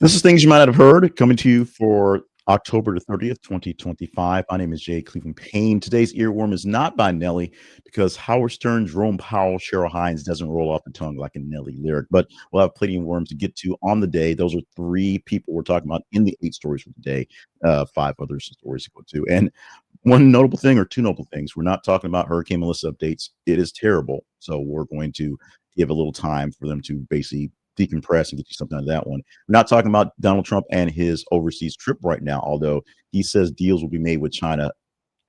This is things you might not have heard coming to you for October the 30th, 2025. My name is Jay Cleveland Payne. Today's earworm is not by Nelly because Howard Stern, Jerome Powell, Cheryl Hines doesn't roll off the tongue like a Nelly lyric, but we'll have plenty of worms to get to on the day. Those are three people we're talking about in the 8 stories for the day, five other stories to go to. And one notable thing or two notable things, we're not talking about Hurricane Melissa updates. It is terrible. So we're going to give a little time for them to basically decompress and get you something out of that one. We're not talking about Donald Trump and his overseas trip right now, although he says deals will be made with China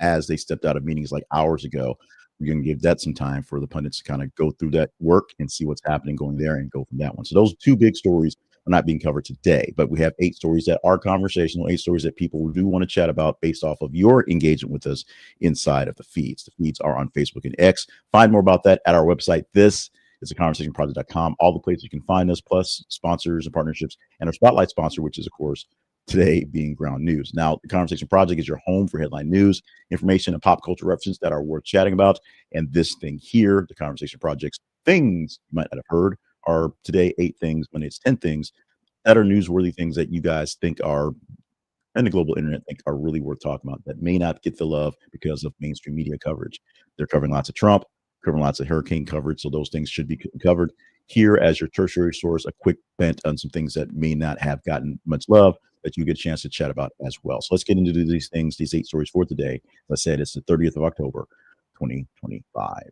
as they stepped out of meetings like hours ago. We're going to give that some time for the pundits to kind of go through that work and see what's happening going there and go from that one. So those two big stories are not being covered today, but we have 8 stories that are conversational, 8 stories that people do want to chat about based off of your engagement with us inside of the feeds. The feeds are on Facebook and X. Find more about that at our website. This is theconversationproject.com. All the places you can find us, plus sponsors and partnerships, and our spotlight sponsor, which is, of course, today being Ground News. Now, the Conversation Project is your home for headline news, information, and pop culture references that are worth chatting about. And this thing here, the Conversation Project's things you might not have heard, are today 8 things, when it's 10 things that are newsworthy things that you guys think are, and the global internet think are really worth talking about that may not get the love because of mainstream media coverage. They're covering lots of Trump, covering lots of hurricane coverage, so those things should be covered here as your tertiary source. A quick bent on some things that may not have gotten much love that you get a chance to chat about as well. So let's get into these things, these 8 stories for today. Let's say it's the 30th of October, 2025.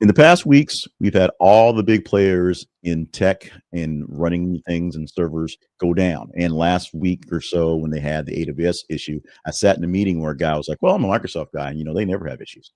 In the past weeks, we've had all the big players in tech and running things and servers go down. And last week or so, when they had the AWS issue, I sat in a meeting where a guy was like, well, I'm a Microsoft guy, and they never have issues.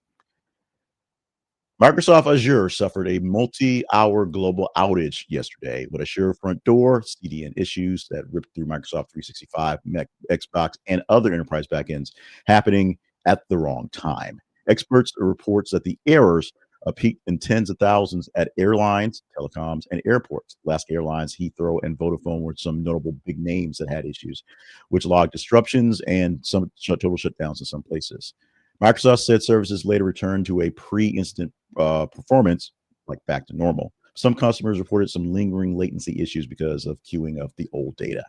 Microsoft Azure suffered a multi-hour global outage yesterday with Azure front door, CDN issues that ripped through Microsoft 365, Mac, Xbox, and other enterprise backends happening at the wrong time. Experts reports that the errors peaked in tens of thousands at airlines, telecoms, and airports. Alaska Airlines, Heathrow, and Vodafone were some notable big names that had issues, which logged disruptions and some total shutdowns in some places. Microsoft said services later returned to a pre-incident performance, like back to normal. Some customers reported some lingering latency issues because of queuing of the old data.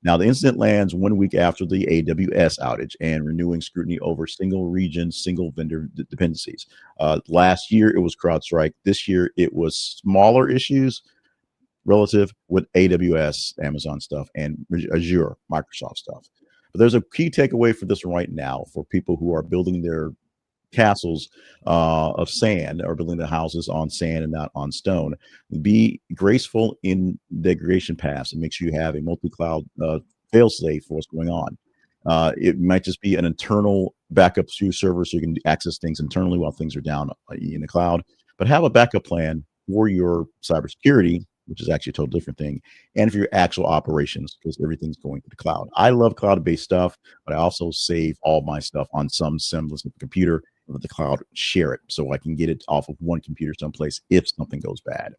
Now, the incident lands 1 week after the AWS outage and renewing scrutiny over single region, single vendor dependencies. Last year, it was CrowdStrike. This year, it was smaller issues relative with AWS, Amazon stuff, and Azure, Microsoft stuff. But there's a key takeaway for this one right now for people who are building their castles of sand or building the houses on sand and not on stone. Be graceful in degradation paths and make sure you have a multi-cloud fail-safe for what's going on. It might just be an internal backup to server so you can access things internally while things are down in the cloud, but have a backup plan for your cybersecurity, which is actually a totally different thing, and for your actual operations, because everything's going to the cloud. I love cloud-based stuff, but I also save all my stuff on some semblance of a computer and let the cloud share it so I can get it off of one computer someplace if something goes bad.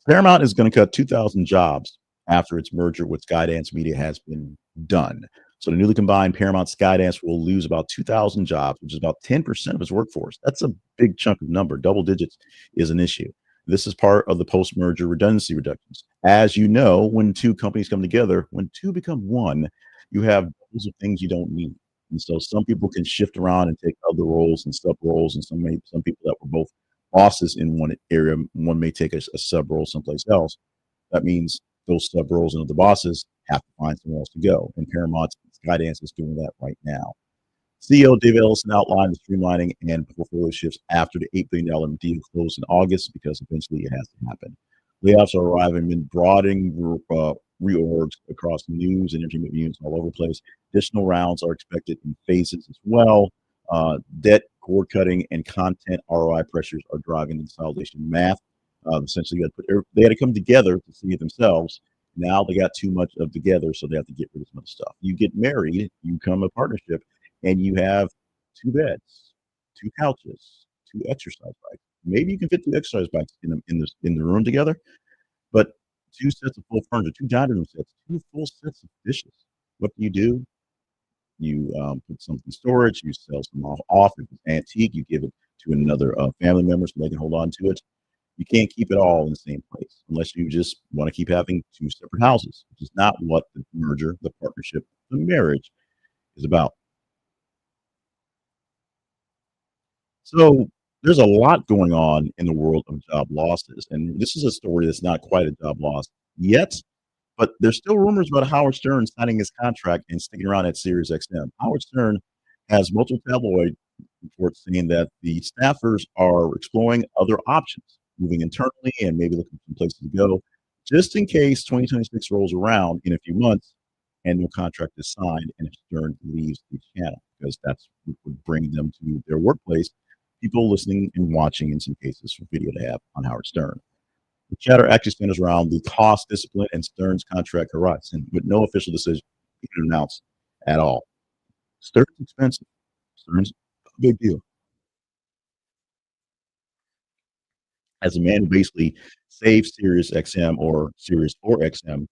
Paramount is going to cut 2,000 jobs after its merger with Skydance Media has been done. So the newly combined Paramount Skydance will lose about 2,000 jobs, which is about 10% of its workforce. That's a big chunk of number. Double digits is an issue. This is part of the post-merger redundancy reductions. As you know, when 2 companies come together, when 2 become 1, you have those of things you don't need. And so some people can shift around and take other roles and sub roles, and some people that were both bosses in one area, one may take a sub role someplace else. That means those sub roles and other bosses have to find somewhere else to go. And Paramount Skydance is doing that right now. CEO Dave Ellison outlined the streamlining and portfolio shifts after the $8 billion deal closed in August because eventually it has to happen. Layoffs are arriving in broadening reorgs across news and entertainment units all over the place. Additional rounds are expected in phases as well. Debt, cord cutting, and content ROI pressures are driving the consolidation math. Essentially, they had to come together to see it themselves. Now they got too much of together, so they have to get rid of some of the stuff. You get married, you become a partnership, and you have 2 beds, 2 couches, 2 exercise bikes. Maybe you can fit 2 exercise bikes in the room together, but 2 sets of full furniture, 2 dining room sets, 2 full sets of dishes. What do? You put something in storage, you sell some off. If it's antique, you give it to another family member so they can hold on to it. You can't keep it all in the same place unless you just want to keep having two separate houses, which is not what the merger, the partnership, the marriage is about. So there's a lot going on in the world of job losses. And this is a story that's not quite a job loss yet, but there's still rumors about Howard Stern signing his contract and sticking around at Sirius XM. Howard Stern has multiple tabloid reports saying that the staffers are exploring other options, moving internally and maybe looking for some places to go, just in case 2026 rolls around in a few months and no contract is signed and if Stern leaves the channel, because that's what would bring them to their workplace, people listening and watching in some cases for video to have on Howard Stern. The chatter actually centers around the cost discipline and Stern's contract horizon, with no official decision being announced at all. Stern's expensive. Stern's a big deal. As a man who basically saved Sirius XM or Sirius or XM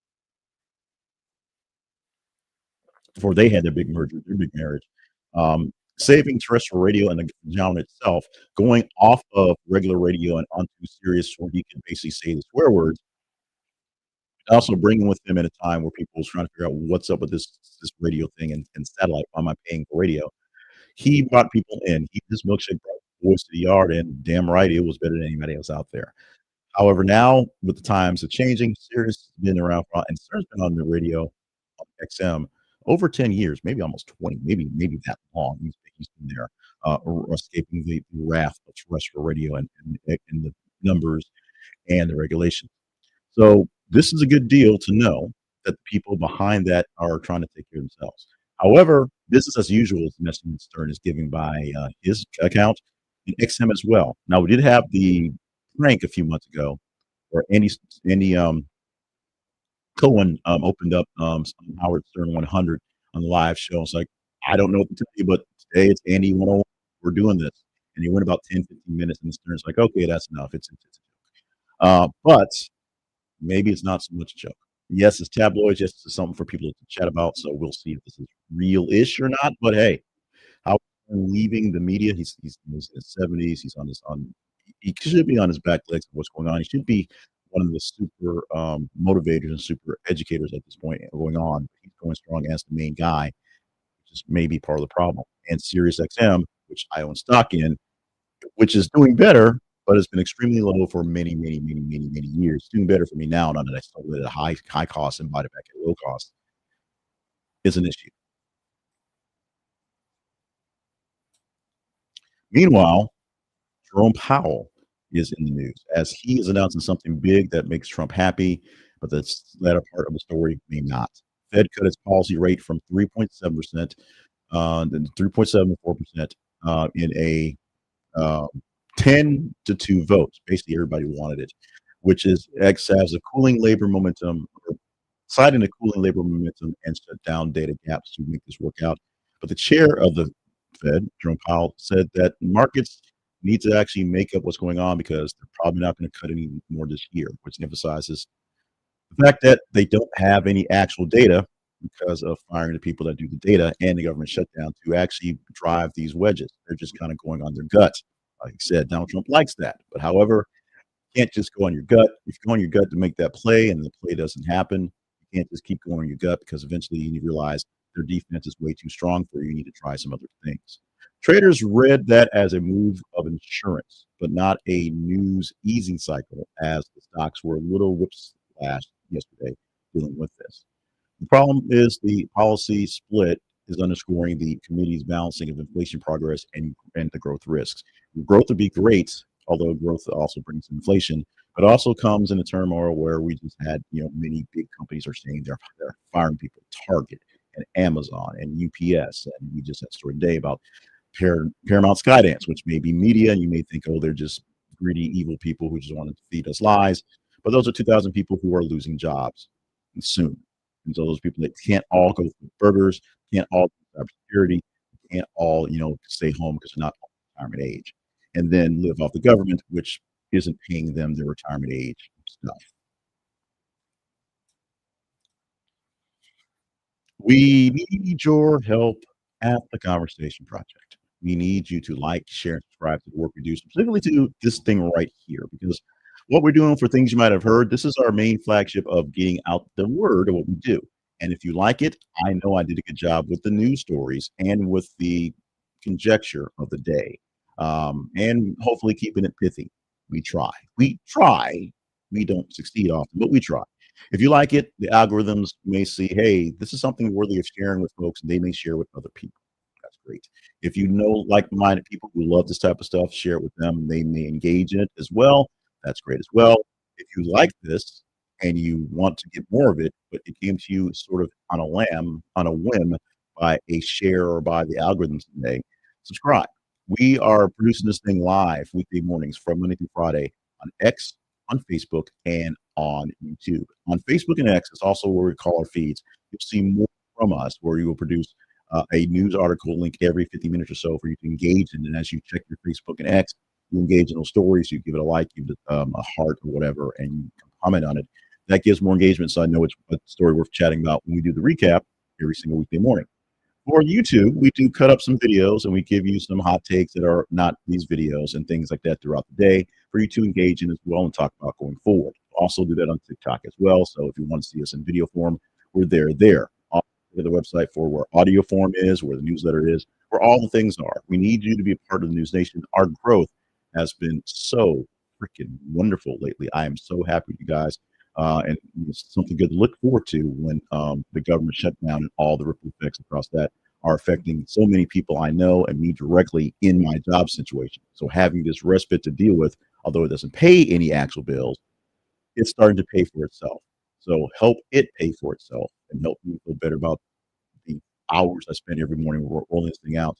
before they had their big merger, their big marriage, saving terrestrial radio and the genre itself, going off of regular radio and onto Sirius where he can basically say the swear words, also bringing with him at a time where people was trying to figure out what's up with this radio thing and satellite. Why am I paying for radio? He brought people in. This milkshake brought boys to the yard, and damn right, it was better than anybody else out there. However, now with the times are changing, Sirius has been around for, and Sirius been on the radio, XM, over 10 years, maybe almost 20, maybe that long. He's been there, escaping the wrath of terrestrial radio and the numbers and the regulations. So this is a good deal to know that the people behind that are trying to take care of themselves. However, business as usual is the message Stern is giving by his account and XM as well. Now we did have the prank a few months ago where Andy Cohen opened up Howard Stern 100 on the live show. It's like, I don't know what to tell you, but today it's Andy 101. We're doing this. And he went about 10, 15 minutes, and Stern's like, okay, that's enough. But maybe it's not so much a joke. Yes, it's tabloids. Yes, it's something for people to chat about. So we'll see if this is real-ish or not. But hey, how leaving the media? He's in his 70s. He's on his on. He should be on his back legs of what's going on. He should be one of the super motivators and super educators at this point going on. He's going strong as the main guy, which is maybe part of the problem. And Sirius XM, which I own stock in, which is doing better, but it's been extremely low for many years. It's doing better for me now, now that I sold it at a high cost and bought it back at low cost, is an issue. Meanwhile, Jerome Powell is in the news as he is announcing something big that makes Trump happy, but the latter part of the story may not. Fed cut its policy rate from 3.7% to 3.74% in a 10 to 2 votes. Basically, everybody wanted it, which is X has a cooling labor momentum, citing a cooling labor momentum and shut down data gaps to make this work out. But the chair of the Fed, Jerome Powell, said that markets need to actually make up what's going on because they're probably not going to cut any more this year, which emphasizes the fact that they don't have any actual data because of firing the people that do the data and the government shutdown to actually drive these wedges. They're just kind of going on their gut. Like I said, Donald Trump likes that. But however, you can't just go on your gut. If you go on your gut to make that play and the play doesn't happen, you can't just keep going on your gut because eventually you realize their defense is way too strong for you. You need to try some other things. Traders read that as a move of insurance, but not a news easing cycle, as the stocks were a little whipslashed yesterday dealing with this. The problem is the policy split is underscoring the committee's balancing of inflation progress and the growth risks. Growth would be great, although growth also brings inflation, but also comes in a turmoil where we just had, many big companies are saying they're firing people, Target and Amazon and UPS, and we just had a story today about Paramount Skydance, which may be media, and you may think, oh, they're just greedy, evil people who just want to feed us lies. But those are 2,000 people who are losing jobs soon. And so those people that can't all go through burgers, can't all do cybersecurity, can't all, stay home because they're not retirement age, and then live off the government, which isn't paying them their retirement age stuff. We need your help at the Conversation Project. We need you to like, share, and subscribe to the work we do, specifically to this thing right here, because What we're doing for things you might have heard, this is our main flagship of getting out the word of what we do. And if you like it, I know I did a good job with the news stories and with the conjecture of the day, and hopefully keeping it pithy. We try. We try. We don't succeed often, but we try. If you like it, the algorithms may see, hey, this is something worthy of sharing with folks, and they may share with other people. That's great. If you know like-minded people who love this type of stuff, share it with them. They may engage in it as well. That's great as well. If you like this and you want to get more of it, but it came to you sort of on a whim by a share or by the algorithms today, subscribe. We are producing this thing live weekday mornings from Monday through Friday on X, on Facebook, and on YouTube. On Facebook and X is also where we call our feeds. You'll see more from us where you will produce a news article link every 50 minutes or so for you to engage in. And as you check your Facebook and X, you engage in those stories, you give it a like, give it a heart or whatever, and you comment on it. That gives more engagement, so I know it's a story worth chatting about when we do the recap every single weekday morning. For YouTube, we do cut up some videos and we give you some hot takes that are not these videos and things like that throughout the day for you to engage in as well and talk about going forward. Also do that on TikTok as well. So if you want to see us in video form, we're there. Also, the website for where audio form is, where the newsletter is, where all the things are. We need you to be a part of the News Nation. Our growth has been so freaking wonderful lately. I am so happy with you guys. And it's something good to look forward to when the government shutdown and all the ripple effects across that are affecting so many people I know and me directly in my job situation. So having this respite to deal with, although it doesn't pay any actual bills, it's starting to pay for itself. So help it pay for itself and help me feel better about the hours I spend every morning rolling this thing out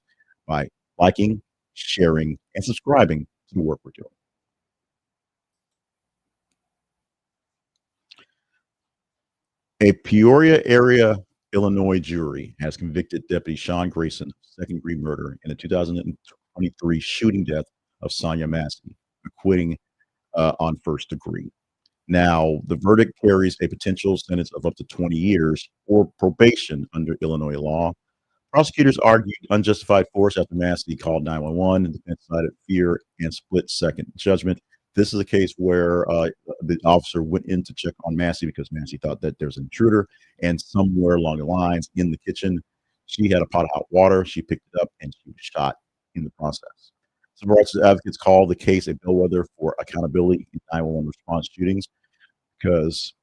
by liking, sharing, and subscribing to the work we're doing. A Peoria area, Illinois jury has convicted Deputy Sean Grayson of second-degree murder in the 2023 shooting death of Sonya Massey, acquitting on first degree. Now, the verdict carries a potential sentence of up to 20 years or probation under Illinois law. Prosecutors argued unjustified force after Massey called 911 and the defense cited fear and split-second judgment. This is a case where the officer went in to check on Massey because Massey thought that there's an intruder, and somewhere along the lines in the kitchen, she had a pot of hot water. She picked it up and she was shot in the process. Civil rights advocates call the case a bellwether for accountability in 911 response shootings because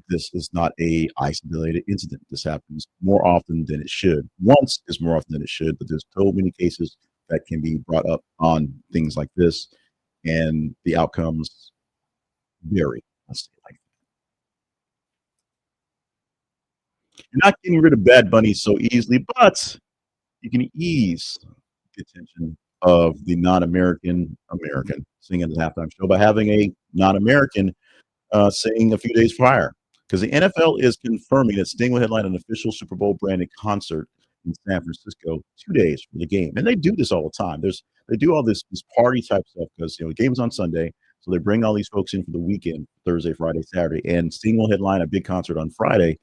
this is not a isolated incident. This happens more often than it should. Once is more often than it should, but there's so many cases that can be brought up on things like this, and the outcomes vary. Let's say it like that. You're not getting rid of Bad Bunny so easily, but you can ease the attention of the non-American American singing the halftime show by having a non-American saying a few days prior. Because the NFL is confirming that Sting will headline an official Super Bowl branded concert in San Francisco 2 days for the game. And they do this all the time. They do all this party type stuff because the game's on Sunday. So they bring all these folks in for the weekend, Thursday, Friday, Saturday. And Sting will headline a big concert on Friday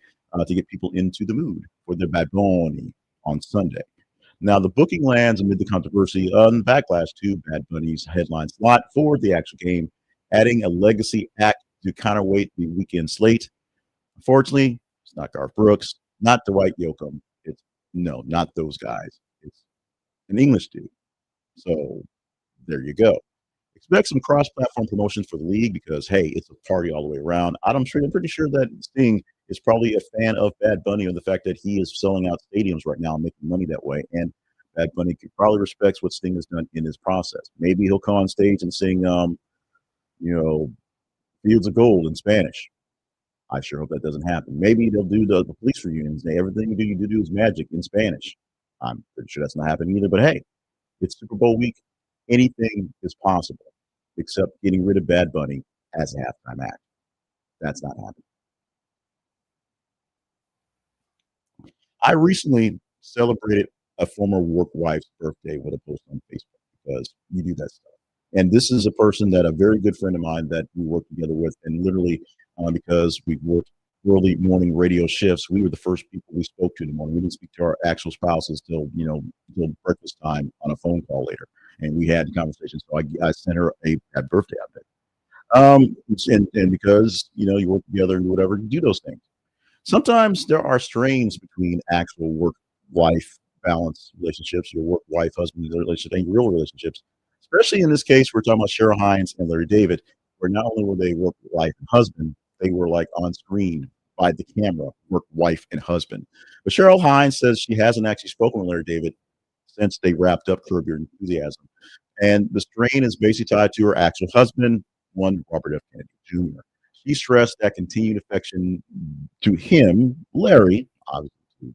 to get people into the mood for their Bad Bunny on Sunday. Now, the booking lands amid the controversy and backlash to Bad Bunny's headline slot for the actual game, adding a legacy act to counterweight the weekend slate. Unfortunately, it's not Garth Brooks, not Dwight Yoakam. It's no, not those guys. It's an English dude. So there you go. Expect some cross-platform promotions for the league because hey, it's a party all the way around. I'm pretty sure that Sting is probably a fan of Bad Bunny and the fact that he is selling out stadiums right now and making money that way. And Bad Bunny probably respects what Sting has done in his process. Maybe he'll come on stage and sing, you know, "Fields of Gold" in Spanish. I sure hope that doesn't happen. Maybe they'll do the police reunions. Everything you do is magic in Spanish. I'm pretty sure that's not happening either. But hey, it's Super Bowl week. Anything is possible, except getting rid of Bad Bunny as a halftime act. That's not happening. I recently celebrated a former work wife's birthday with a post on Facebook because you do that stuff. And this is a person that a very good friend of mine that we work together with, and literally because we worked early morning radio shifts, we were the first people we spoke to in the morning. We didn't speak to our actual spouses till breakfast time on a phone call later, and we had the conversation. So I sent her a happy birthday out there. And because you work together and whatever to do those things. Sometimes there are strains between actual work life balance relationships, your work wife husband relationship, and real relationships. Especially in this case, we're talking about Cheryl Hines and Larry David, where not only were they work wife and husband, they were like on screen by the camera, work wife and husband. But Cheryl Hines says she hasn't actually spoken with Larry David since they wrapped up Curb Your Enthusiasm. And the strain is basically tied to her actual husband, one Robert F. Kennedy Jr. She stressed that continued affection to him, Larry, obviously to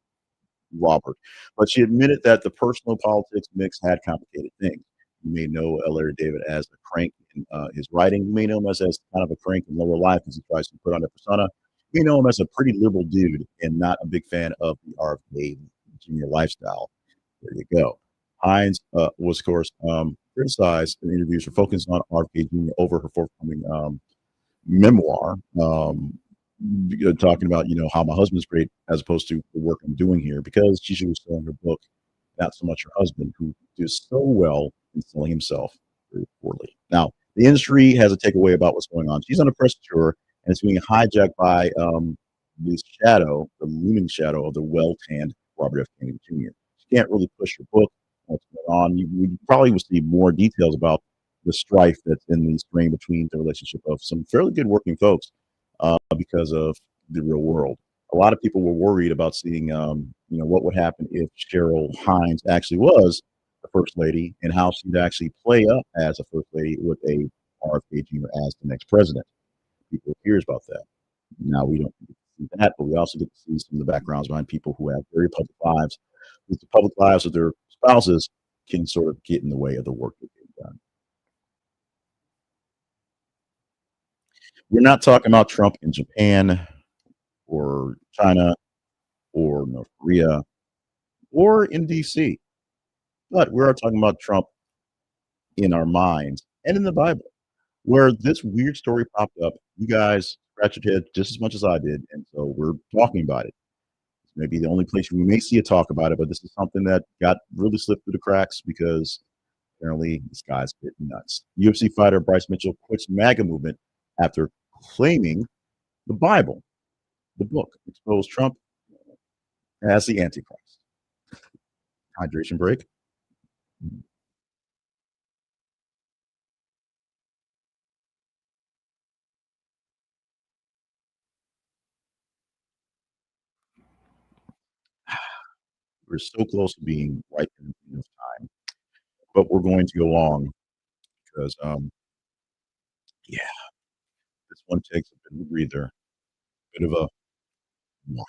Robert, but she admitted that the personal politics mix had complicated things. You may know Larry David as a crank in his writing. You may know him as kind of a crank in lower life as he tries to put on a persona. You may know him as a pretty liberal dude and not a big fan of the RFK Jr. lifestyle. There you go. Hines was, of course, criticized in interviews for focusing on RFK Jr. over her forthcoming memoir, talking about how my husband's great as opposed to the work I'm doing here because she was selling her book, not so much her husband who does so well in selling himself very poorly. Now the industry has a takeaway about what's going on. She's on a press tour and it's being hijacked by this shadow, the looming shadow of the well-tanned Robert F. Kennedy Jr. She can't really push her book. What's going on? You probably will see more details about the strife that's in the strain between the relationship of some fairly good working folks because of the real world. A lot of people were worried about seeing, what would happen if Cheryl Hines actually was the first lady and how she'd actually play up as a first lady with a RFK Jr. as the next president. People are curious about that. Now we don't get to see that, but we also get to see some of the backgrounds behind people who have very public lives. With the public lives of their spouses can sort of get in the way of the work that they've done. We're not talking about Trump in Japan or China or North Korea or in DC, but we're talking about Trump in our minds and in the Bible, where this weird story popped up. You guys scratched your head just as much as I did, and so we're talking about it. It's maybe the only place we may see a talk about it, but this is something that got really slipped through the cracks because apparently this guy's a bit nuts. UFC fighter Bryce Mitchell quits MAGA movement after claiming the Bible, the book, exposed Trump as the Antichrist. Hydration break. We're so close to being right in the time, but we're going to go long because, yeah, this one takes a bit of a breather, bit of a wash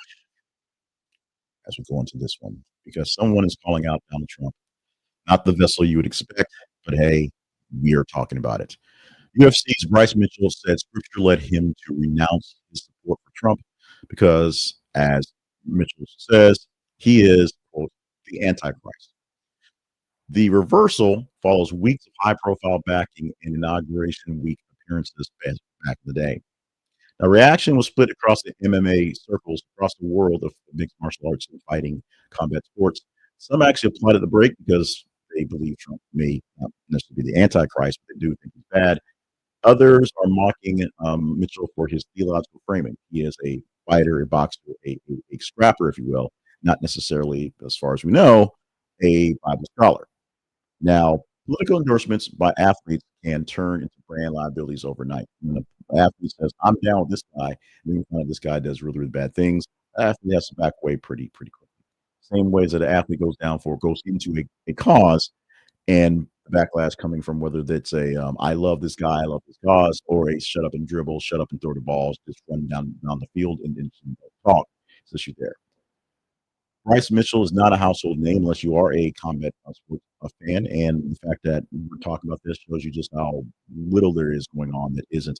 as we go into this one because someone is calling out Donald Trump, not the vessel you would expect, but hey, we are talking about it. UFC's Bryce Mitchell said scripture led him to renounce his support for Trump because, as Mitchell says, he is, quote, the Antichrist. The reversal follows weeks of high profile backing and inauguration week appearances back in the day. Now, reaction was split across the MMA circles across the world of mixed martial arts and fighting combat sports. Some actually applauded the break because they believe Trump may not necessarily be the Antichrist, but they do think he's bad. Others are mocking Mitchell for his theological framing. He is a fighter, a boxer, a scrapper, if you will, not necessarily, as far as we know, a Bible scholar. Now, political endorsements by athletes can turn into brand liabilities overnight. When an athlete says, "I'm down with this guy," and then this guy does really, really bad things, the athlete has to back away pretty quickly. Same ways that an athlete goes into a cause, and the backlash coming from whether that's I love this guy, I love this cause, or a shut up and dribble, shut up and throw the balls, just run down the field and talk. It's issue there. Bryce Mitchell is not a household name unless you are a combat sports fan, and the fact that we're talking about this shows you just how little there is going on that isn't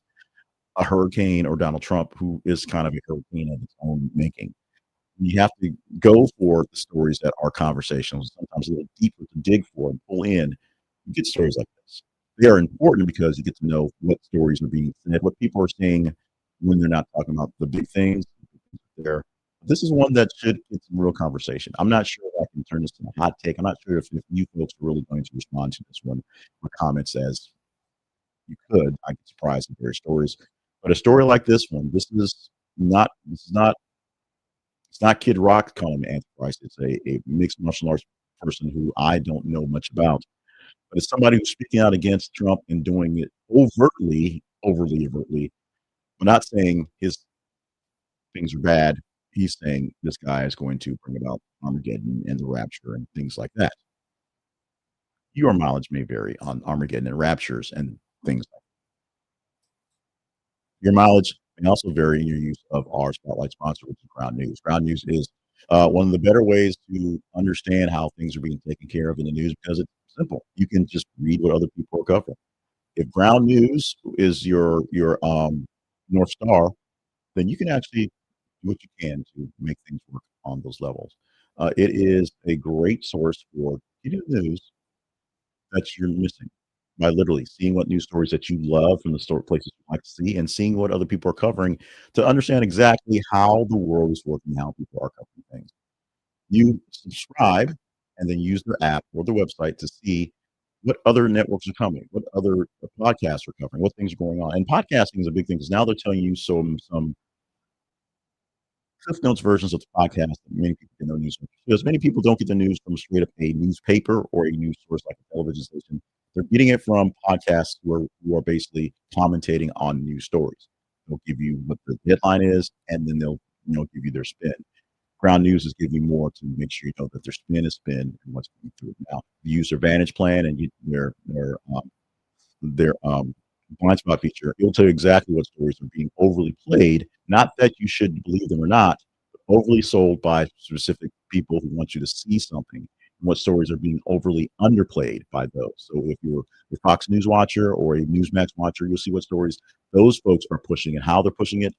a hurricane or Donald Trump, who is kind of a hurricane of its own making. You have to go for the stories that are conversational, sometimes a little deeper to dig for and pull in. You get stories like this. They are important because you get to know what stories are being said, what people are saying when they're not talking about the big things. There, this is one that should get some real conversation. I'm not sure if I can turn this into a hot take. I'm not sure if you folks are really going to respond to this one with comments as you could. I get surprised at their stories. But a story like this one, this is not it's not Kid Rock calling me Antichrist. It's a mixed martial arts person who I don't know much about. But it's somebody who's speaking out against Trump and doing it overtly, but not saying his things are bad. He's saying this guy is going to bring about Armageddon and the rapture and things like that. Your mileage may vary on Armageddon and raptures and things. Your mileage may also vary in your use of our spotlight sponsor, which is Ground News. Ground News is one of the better ways to understand how things are being taken care of in the news because it's simple. You can just read what other people are covering. If Ground News is your North Star, then you can actually do what you can to make things work on those levels. It is a great source for getting the news that you're missing by literally seeing what news stories that you love from the store places you like to see and seeing what other people are covering to understand exactly how the world is working, how people are covering things. You subscribe and then use their app or the website to see what other networks are coming, what other podcasts are covering, what things are going on. And podcasting is a big thing because now they're telling you some Cliff Notes versions of the podcast that many people get no news from. Because many people don't get the news from straight up a newspaper or a news source like a television station. They're getting it from podcasts who are basically commentating on news stories. They'll give you what the headline is, and then they'll give you their spin. Ground News is giving you more to make sure you know that their spin is spin and what's going through it now. You use their Vantage plan and their blind spot feature. It'll tell you exactly what stories are being overly played. Not that you should believe them or not, but overly sold by specific people who want you to see something. And what stories are being overly underplayed by those. So if you're a Fox News watcher or a Newsmax watcher, you'll see what stories those folks are pushing and how they're pushing it,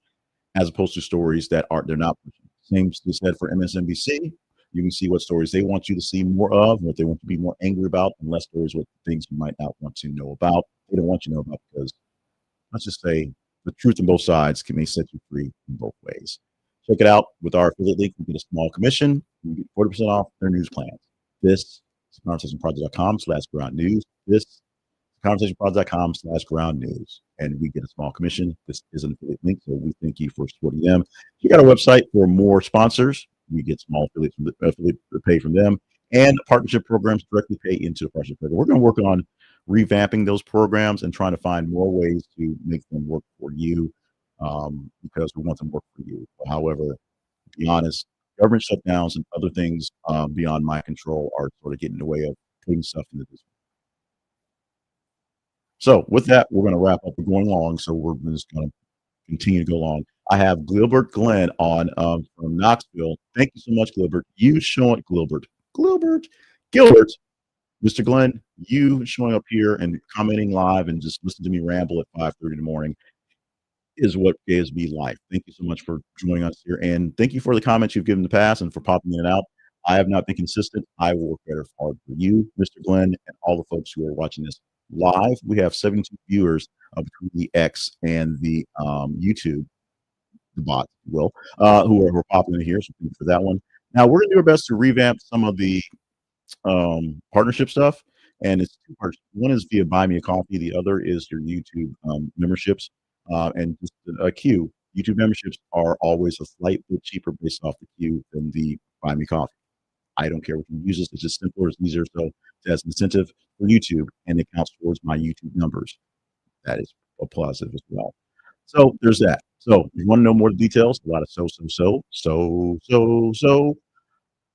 as opposed to stories that they're not pushing. Same is said for MSNBC. You can see what stories they want you to see more of, what they want to be more angry about, and less stories with things you might not want to know about. They don't want you to know about because, let's just say, the truth on both sides may set you free in both ways. Check it out with our affiliate link. You get a small commission. You get 40% off their news plans. This is conversationproject.com/ground news. This is conversationproject.com/ground news. And we get a small commission. This is an affiliate link, so we thank you for supporting them. You got a website for more sponsors. We get small affiliate pay from them, and partnership programs directly pay into the partnership program. We're going to work on revamping those programs and trying to find more ways to make them work for you, because we want them to work for you. However, to be honest, government shutdowns and other things beyond my control are sort of getting in the way of putting stuff into this. So with that, we're going to wrap up. We're going long, so we're just going to continue to go along. I have Gilbert Glenn on from Knoxville. Thank you so much, Gilbert. You showing Gilbert, Mr. Glenn, you showing up here and commenting live and just listening to me ramble at 5:30 in the morning is what gives me life. Thank you so much for joining us here, and thank you for the comments you've given in the past and for popping in and out. I have not been consistent. I will work better hard for you, Mr. Glenn, and all the folks who are watching this live. We have 72 viewers between the X and the YouTube, the bot, if you will, who are popping in here. So thank you for that one. Now we're going to do our best to revamp some of the partnership stuff, and it's two parts. One is via Buy Me a Coffee. The other is your YouTube memberships. And just a queue. YouTube memberships are always a slight bit cheaper based off the queue than the Buy Me Coffee. I don't care what you use. It's just simpler, it's easier. So it has an incentive for YouTube, and it counts towards my YouTube numbers. That is a positive as well. So there's that. So if you want to know more details, a lot of so.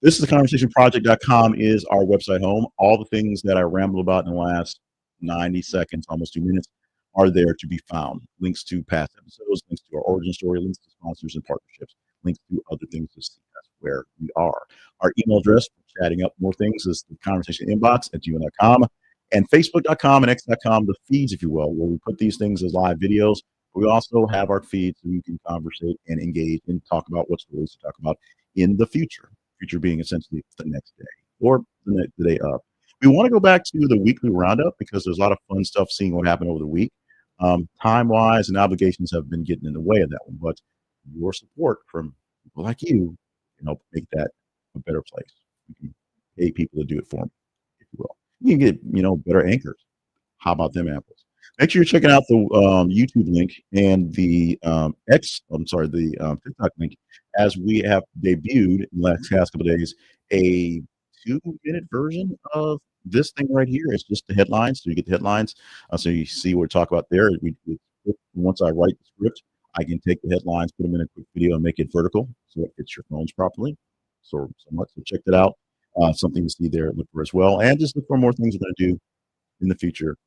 This is theconversationproject.com is our website home. All the things that I rambled about in the last 90 seconds, almost 2 minutes, are there to be found. Links to past episodes, links to our origin story, links to sponsors and partnerships, links to other things to see us where we are. Our email address for chatting up more things is the conversation inbox at gmail.com and facebook.com and x.com, the feeds, if you will, where we put these things as live videos. We also have our feeds so you can conversate and engage and talk about what stories to talk about in the future. Future being essentially the next day or the day up. We want to go back to the weekly roundup because there's a lot of fun stuff seeing what happened over the week. Time-wise and obligations have been getting in the way of that one, but your support from people like you can help make that a better place. You can pay people to do it for me, if you will. You can get, better anchors. How about them apples? Make sure you're checking out the YouTube link and the I'm sorry, the TikTok link, as we have debuted in the last couple of days a 2-minute version of this thing right here. It's just the headlines. So you get the headlines. So you see what we talk about there. Once I write the script, I can take the headlines, put them in a quick video, and make it vertical so it fits your phones properly. So much. So check that out. Something to see there, look for as well. And just look for more things we're going to do in the future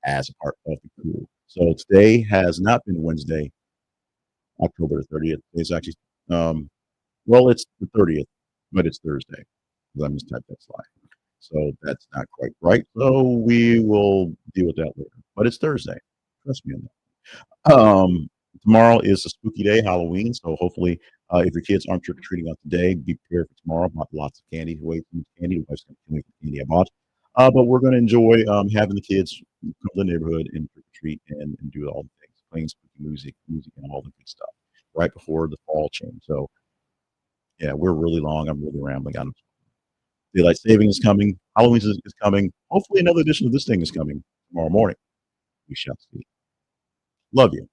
as a part of the crew. So today has not been Wednesday, October 30th. It's actually, well, it's the 30th, but it's Thursday because I mistyped that slide. So that's not quite right. So we will deal with that later. But it's Thursday. Trust me on that. Tomorrow is a spooky day, Halloween. So hopefully, if your kids aren't trick or treating out today, be prepared for tomorrow. Bought lots of candy, way too much candy. The wife's going to kill me for the candy I bought. But we're going to enjoy having the kids come to the neighborhood and trick or treat and do all the things, playing spooky music, and all the good stuff right before the fall change. So yeah, we're really long. I'm really rambling on. Daylight saving is coming. Halloween is coming. Hopefully, another edition of this thing is coming tomorrow morning. We shall see. Love you.